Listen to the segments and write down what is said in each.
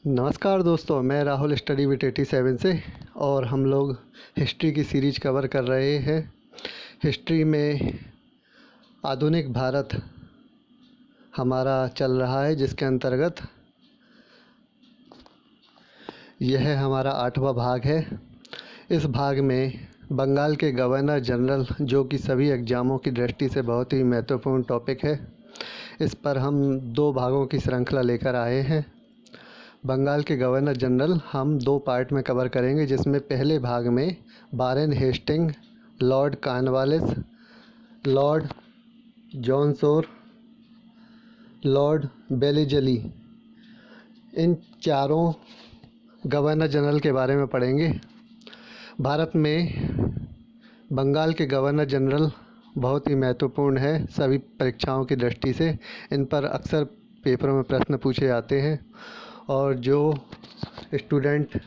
नमस्कार दोस्तों, मैं राहुल स्टडी विद 87 से। और हम लोग हिस्ट्री की सीरीज कवर कर रहे हैं। हिस्ट्री में आधुनिक भारत हमारा चल रहा है, जिसके अंतर्गत यह हमारा 8वां भाग है। इस भाग में बंगाल के गवर्नर जनरल, जो कि सभी एग्ज़ामों की दृष्टि से बहुत ही महत्वपूर्ण टॉपिक है, इस पर हम 2 भागों की श्रृंखला लेकर आए हैं। बंगाल के गवर्नर जनरल हम 2 पार्ट में कवर करेंगे, जिसमें पहले भाग में Warren Hasting, Lord Cornwallis, Lord John Shore, Lord Wellesley, इन चारों गवर्नर जनरल के बारे में पढ़ेंगे। भारत में बंगाल के गवर्नर जनरल बहुत ही महत्वपूर्ण है सभी परीक्षाओं की दृष्टि से। इन पर अक्सर पेपरों में प्रश्न पूछे जाते हैं, और जो स्टूडेंट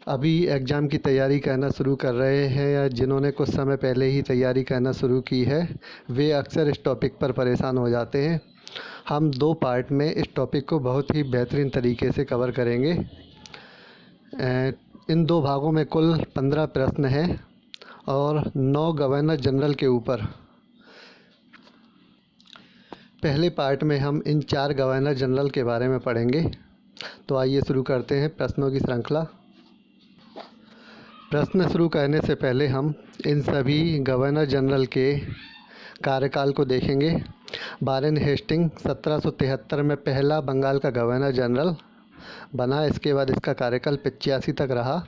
अभी एग्ज़ाम की तैयारी करना शुरू कर रहे हैं या जिन्होंने कुछ समय पहले ही तैयारी करना शुरू की है, वे अक्सर इस टॉपिक पर परेशान हो जाते हैं। हम 2 पार्ट में इस टॉपिक को बहुत ही बेहतरीन तरीके से कवर करेंगे। इन 2 भागों में कुल 15 प्रश्न हैं और 9 गवर्नर जनरल के ऊपर। पहले पार्ट में हम इन 4 गवर्नर जनरल के बारे में पढ़ेंगे। तो आइए शुरू करते हैं प्रश्नों की श्रृंखला। प्रश्न शुरू करने से पहले हम इन सभी गवर्नर जनरल के कार्यकाल को देखेंगे। वारेन हेस्टिंग 1773 में पहला बंगाल का गवर्नर जनरल बना। इसके बाद इसका कार्यकाल 85 तक रहा।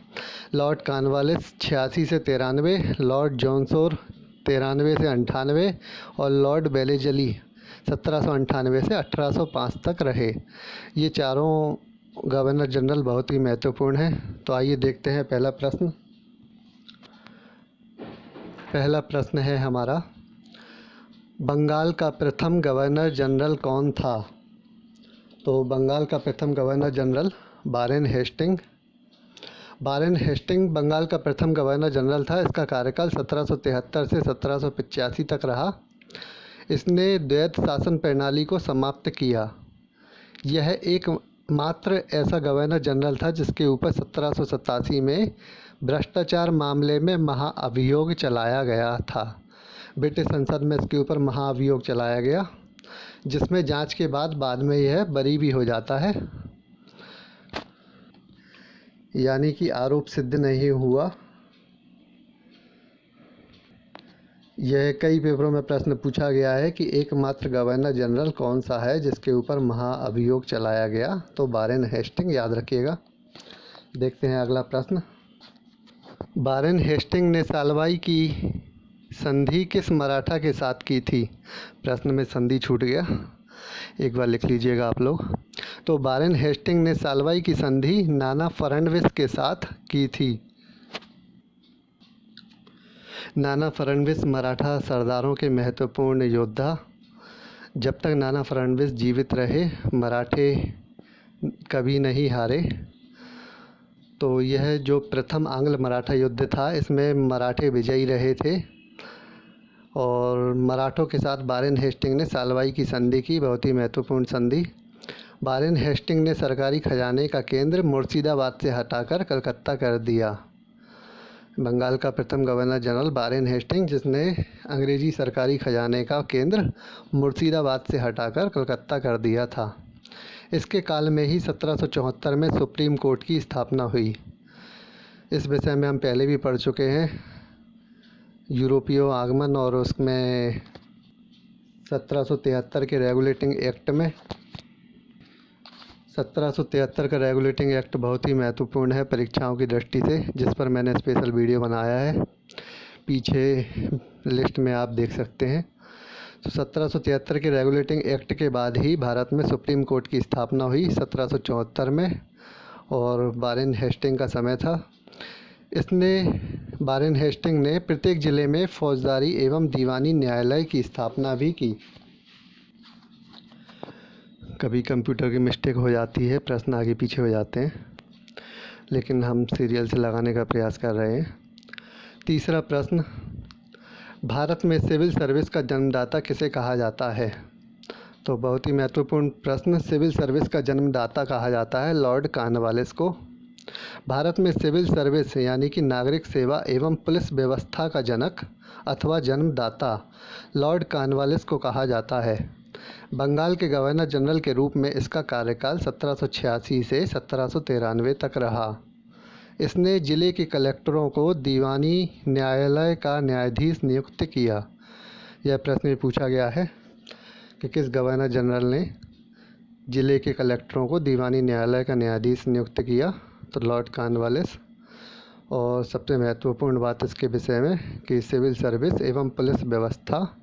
लॉर्ड कॉर्नवालिस 86 से 93, लॉर्ड जॉनसोर 93 से 98 और लॉर्ड बेलीजली 1798 से 1805 तक रहे। ये चारों गवर्नर जनरल बहुत ही महत्वपूर्ण हैं। तो आइए देखते हैं पहला प्रश्न। पहला प्रश्न है हमारा, बंगाल का प्रथम गवर्नर जनरल कौन था? तो बंगाल का प्रथम governor general Warren Hasting. Warren Hasting Bengal का प्रथम गवर्नर जनरल था। इसका कार्यकाल 1773 से 1785 तक रहा। इसने द्वैत शासन प्रणाली को समाप्त किया। यह एकमात्र ऐसा गवर्नर जनरल था जिसके ऊपर 1787 में भ्रष्टाचार मामले में महाअभियोग चलाया गया था। ब्रिटिश संसद में इसके ऊपर महाअभियोग चलाया गया, जिसमें जांच के बाद में यह बरी भी हो जाता है, यानी कि आरोप सिद्ध नहीं हुआ। यह कई पेपरों में प्रश्न पूछा गया है कि एकमात्र गवर्नर जनरल कौन सा है जिसके ऊपर महाअभियोग चलाया गया। तो वारेन हेस्टिंग याद रखिएगा। देखते हैं अगला प्रश्न। वारेन हेस्टिंग ने सालवाई की संधि किस मराठा के साथ की थी? प्रश्न में संधि छूट गया, एक बार लिख लीजिएगा आप लोग। तो वारेन हेस्टिंग ने सालवाई की संधि नाना फडणवीस के साथ की थी। नाना फडणवीस मराठा सरदारों के महत्वपूर्ण योद्धा। जब तक नाना फडणवीस जीवित रहे, मराठे कभी नहीं हारे। तो यह जो प्रथम आंग्ल मराठा युद्ध था, इसमें मराठे विजयी रहे थे और मराठों के साथ वारेन हेस्टिंग ने सालवाई की संधि की, बहुत ही महत्वपूर्ण संधि। वारेन हेस्टिंग ने सरकारी खजाने का केंद्र मुर्शिदाबाद से हटाकर कलकत्ता कर दिया। बंगाल का प्रथम गवर्नर जनरल वारेन हेस्टिंग, जिसने अंग्रेजी सरकारी खजाने का केंद्र मुर्शिदाबाद से हटाकर कलकत्ता कर दिया था। इसके काल में ही 1774 में सुप्रीम कोर्ट की स्थापना हुई। इस विषय में हम पहले भी पढ़ चुके हैं, यूरोपीय आगमन, और उसमें 1773 के रेगुलेटिंग एक्ट में 1773 का रेगुलेटिंग एक्ट बहुत ही महत्वपूर्ण है परीक्षाओं की दृष्टि से, जिस पर मैंने स्पेशल वीडियो बनाया है, पीछे लिस्ट में आप देख सकते हैं। तो 1773 के रेगुलेटिंग एक्ट के बाद ही भारत में सुप्रीम कोर्ट की स्थापना हुई 1774 में, और वारेन हेस्टिंग का समय था। वारेन हेस्टिंग ने प्रत्येक ज़िले में फौजदारी एवं दीवानी न्यायालय की स्थापना भी की। कभी कंप्यूटर की मिस्टेक हो जाती है, प्रश्न आगे पीछे हो जाते हैं, लेकिन हम सीरियल से लगाने का प्रयास कर रहे हैं। तीसरा प्रश्न, भारत में सिविल सर्विस का जन्मदाता किसे कहा जाता है? तो बहुत ही महत्वपूर्ण प्रश्न, सिविल सर्विस का जन्मदाता कहा जाता है लॉर्ड कॉर्नवालिस को। भारत में सिविल सर्विस यानी कि नागरिक सेवा एवं पुलिस व्यवस्था का जनक अथवा जन्मदाता लॉर्ड कॉर्नवालिस को कहा जाता है। बंगाल के गवर्नर जनरल के रूप में इसका कार्यकाल 1786 से 1793 तक रहा। इसने जिले के कलेक्टरों को दीवानी न्यायालय का न्यायाधीश नियुक्त किया। यह प्रश्न भी पूछा गया है कि किस गवर्नर जनरल ने जिले के कलेक्टरों को दीवानी न्यायालय का न्यायाधीश नियुक्त किया, तो लॉर्ड कॉर्नवालिस। और सबसे महत्वपूर्ण बात इसके विषय में कि सिविल सर्विस एवं पुलिस व्यवस्था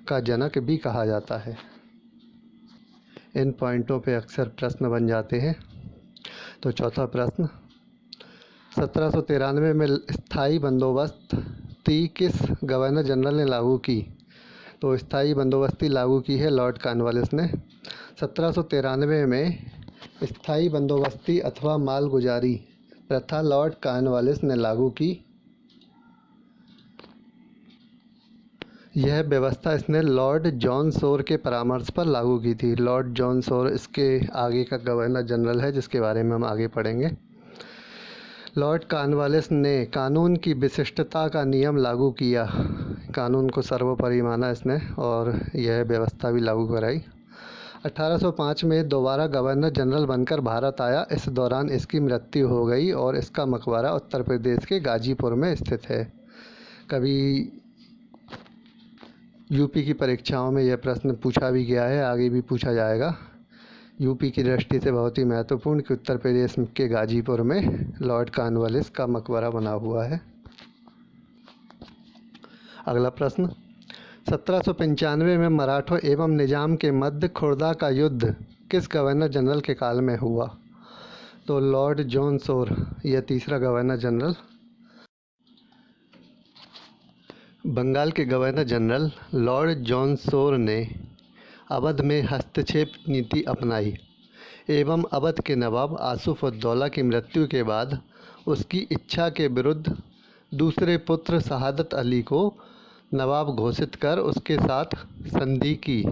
का जनक भी कहा जाता है। इन पॉइंटों पे अक्सर प्रश्न बन जाते हैं। तो चौथा प्रश्न, 1793 में स्थायी बंदोबस्ती किस गवर्नर जनरल ने लागू की? तो स्थायी बंदोबस्ती लागू की है लॉर्ड कॉर्नवालिस ने। 1793 में स्थायी बंदोबस्ती अथवा मालगुजारी प्रथा लॉर्ड कॉर्नवालिस ने लागू की। यह व्यवस्था इसने लॉर्ड जॉन शोर के परामर्श पर लागू की थी। लॉर्ड जॉन शोर इसके आगे का गवर्नर जनरल है, जिसके बारे में हम आगे पढ़ेंगे। लॉर्ड कॉर्नवालिस ने कानून की विशिष्टता का नियम लागू किया। कानून को सर्वोपरि माना इसने और यह व्यवस्था भी लागू कराई। 1805 में दोबारा गवर्नर जनरल बनकर भारत आया। इस दौरान इसकी मृत्यु हो गई और इसका मकबरा उत्तर प्रदेश के गाजीपुर में स्थित है। कभी यूपी की परीक्षाओं में यह प्रश्न पूछा भी गया है, आगे भी पूछा जाएगा। यूपी की दृष्टि से बहुत ही महत्वपूर्ण कि उत्तर प्रदेश के गाजीपुर में लॉर्ड कॉर्नवालिस का मकबरा बना हुआ है। अगला प्रश्न, 1795 में मराठों एवं निजाम के मध्य खुर्दा का युद्ध किस गवर्नर जनरल के काल में हुआ? तो लॉर्ड जॉन शोर, यह तीसरा गवर्नर जनरल। बंगाल के governor general Lord John Shore ने अवध में हस्तक्षेप नीति अपनाई एवं अवध के नवाब आसुफ-उद-दौला की मृत्यु के बाद उसकी इच्छा के विरुद्ध दूसरे पुत्र शहादत अली को नवाब घोषित कर उसके साथ संधि की।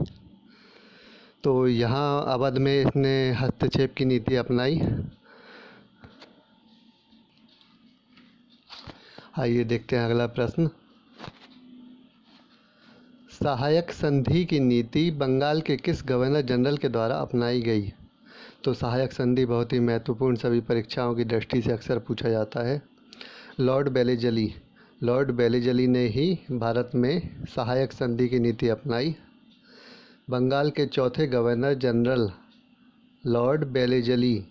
तो यहाँ अवध में इसने हस्तक्षेप की नीति अपनाई। आइए देखते हैं अगला प्रश्न, सहायक संधि की नीति बंगाल के किस गवर्नर जनरल के द्वारा अपनाई गई? तो सहायक संधि बहुत ही महत्वपूर्ण, सभी परीक्षाओं की दृष्टि से अक्सर पूछा जाता है। लॉर्ड बेलीजली, लॉर्ड बेलीजली ने ही भारत में सहायक संधि की नीति अपनाई। बंगाल के चौथे गवर्नर जनरल लॉर्ड बेलीजली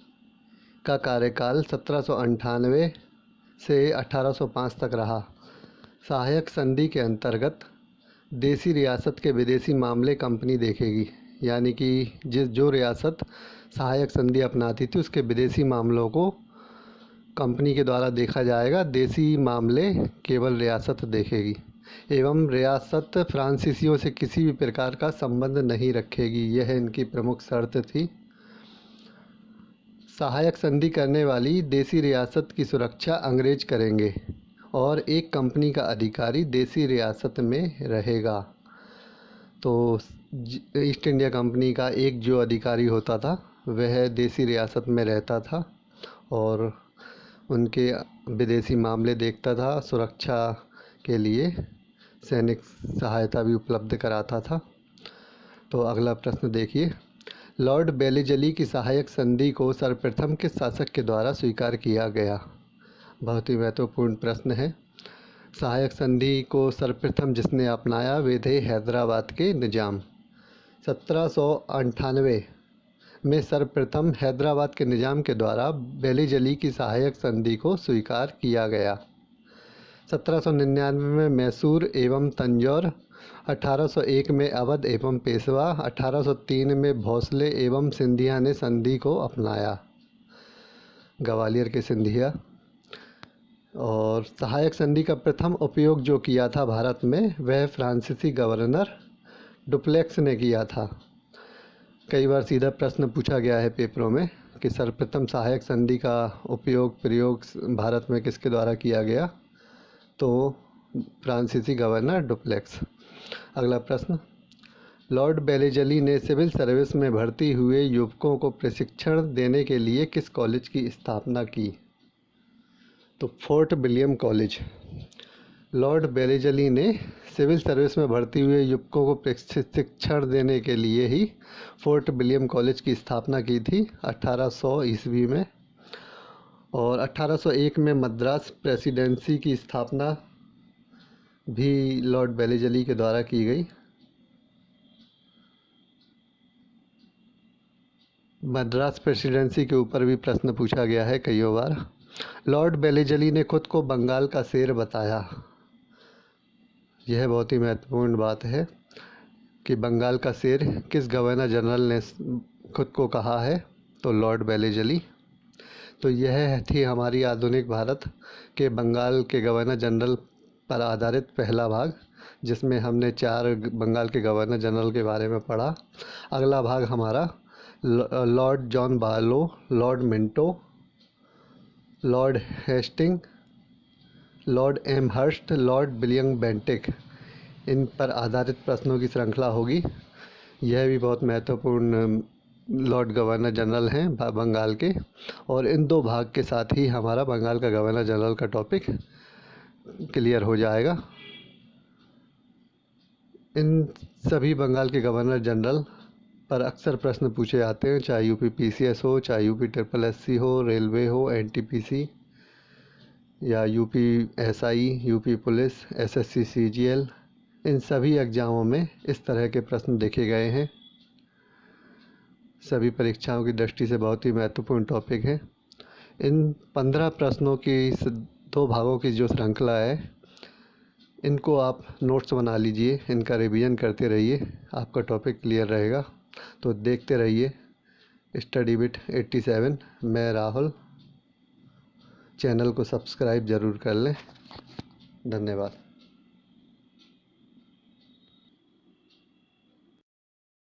का कार्यकाल 1798 से 1805 तक रहा। सहायक संधि के अंतर्गत देसी रियासत के विदेशी मामले कंपनी देखेगी, यानी कि जो रियासत सहायक संधि अपनाती थी उसके विदेशी मामलों को कंपनी के द्वारा देखा जाएगा। देसी मामले केवल रियासत देखेगी एवं रियासत फ्रांसीसियों से किसी भी प्रकार का संबंध नहीं रखेगी। यह इनकी प्रमुख शर्त थी। सहायक संधि करने वाली देसी रियासत की सुरक्षा अंग्रेज करेंगे और एक कंपनी का अधिकारी देसी रियासत में रहेगा। तो ईस्ट इंडिया कंपनी का एक जो अधिकारी होता था वह देसी रियासत में रहता था और उनके विदेशी मामले देखता था, सुरक्षा के लिए सैनिक सहायता भी उपलब्ध कराता था। तो अगला प्रश्न देखिए, लॉर्ड बेलीजली की सहायक संधि को सर्वप्रथम किस शासक के द्वारा स्वीकार किया गया? बहुत ही महत्वपूर्ण प्रश्न है। सहायक संधि को सर्वप्रथम जिसने अपनाया वे थे हैदराबाद के निजाम। 1798 में सर्वप्रथम हैदराबाद के निजाम के द्वारा बेलीजली की सहायक संधि को स्वीकार किया गया। 1799 में मैसूर एवं तंजौर, 1801 में अवध एवं पेशवा, 1803 में भोसले एवं सिंधिया ने संधि को अपनाया, ग्वालियर के सिंधिया। और सहायक संधि का प्रथम उपयोग जो किया था भारत में वह फ्रांसीसी गवर्नर डुप्लेक्स ने किया था। कई बार सीधा प्रश्न पूछा गया है पेपरों में कि सर्वप्रथम सहायक संधि का प्रयोग भारत में किसके द्वारा किया गया? तो फ्रांसीसी गवर्नर डुप्लेक्स। अगला प्रश्न, लॉर्ड बेलेजली ने सिविल सर्विस में भर्ती हुए युवकों को प्रशिक्षण देने के लिए किस कॉलेज की स्थापना की? तो फोर्ट विलियम कॉलेज। लॉर्ड बेलेजली ने सिविल सर्विस में भर्ती हुए युवकों को प्रशिक्षण देने के लिए ही फोर्ट विलियम कॉलेज की स्थापना की थी 1800 ईस्वी में। और 1801 में मद्रास प्रेसिडेंसी की स्थापना भी लॉर्ड बेलेजली के द्वारा की गई। मद्रास प्रेसिडेंसी के ऊपर भी प्रश्न पूछा गया है कई बार। लॉर्ड बेलेजली ने खुद को बंगाल का शेर बताया। यह बहुत ही महत्वपूर्ण बात है कि बंगाल का शेर किस गवर्नर जनरल ने खुद को कहा है? तो लॉर्ड बेलेजली। तो यह थी हमारी आधुनिक भारत के बंगाल के गवर्नर जनरल पर आधारित पहला भाग, जिसमें हमने 4 बंगाल के गवर्नर जनरल के बारे में पढ़ा। अगला भाग हमारा Lord John Barlow, Lord Minto, Lord Hasting, Lord Amherst, Lord William Bentinck, इन पर आधारित प्रश्नों की श्रृंखला होगी। यह भी बहुत महत्वपूर्ण लॉर्ड गवर्नर जनरल हैं बंगाल के। और इन 2 भाग के साथ ही हमारा बंगाल का गवर्नर जनरल का टॉपिक क्लियर हो जाएगा। इन सभी बंगाल के गवर्नर जनरल पर अक्सर प्रश्न पूछे जाते हैं, चाहे यूपी पीसीएस हो, चाहे यूपी SSSC हो, रेलवे हो, एनटीपीसी या UP SI, UP police, SSC CGL, इन सभी एग्ज़ामों में इस तरह के प्रश्न देखे गए हैं। सभी परीक्षाओं की दृष्टि से बहुत ही महत्वपूर्ण टॉपिक है। इन 15 प्रश्नों की 2 भागों की जो श्रृंखला है, इनको आप नोट्स बना लीजिए, इनका रिवीजन करते रहिए, आपका टॉपिक क्लियर रहेगा। तो देखते रहिए स्टडी बिट 87। मैं राहुल। चैनल को सब्सक्राइब ज़रूर कर लें। धन्यवाद।